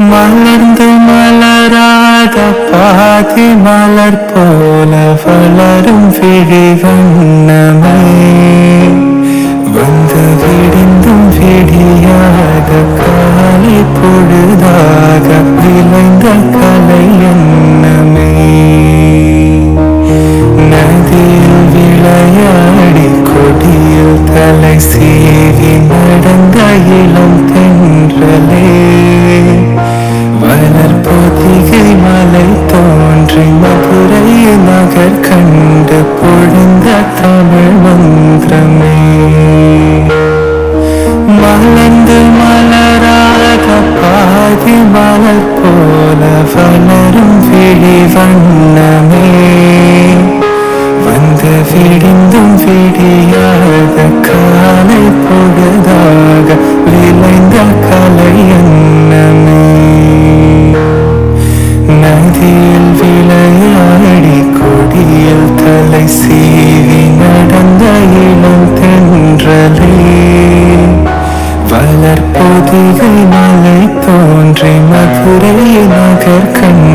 மலர்ந்து மலராத பாதி மலர் போல வளரும் விழி வண்ணமே வந்து விடிந்தும் விடியாத காலை பொழுதாக விளைந்த கலை எண்ணமே நதியில் விளையாடி கொடியில் தலை சீவி நடந்த இளம் தென்றலே வளர்பொதிகை மலை தோன்றி மதுரை நகர் கண்டு பொழிந்த தமிழ் மந்திரமே மலர்ந்து மலராக பாதி மலர் போல வளரும் விழி வண்ணமே வந்து விடிந்தும் விடியாத காலை பொழுதாக விளைந்த கலை எண்ணமே நதியில் விளையாடி கொடியில் தலை சீவி நடந்த இளம் தென்றலே வளர்பொதிகை மலை தோன்றி மதுரை நகர் கண்டு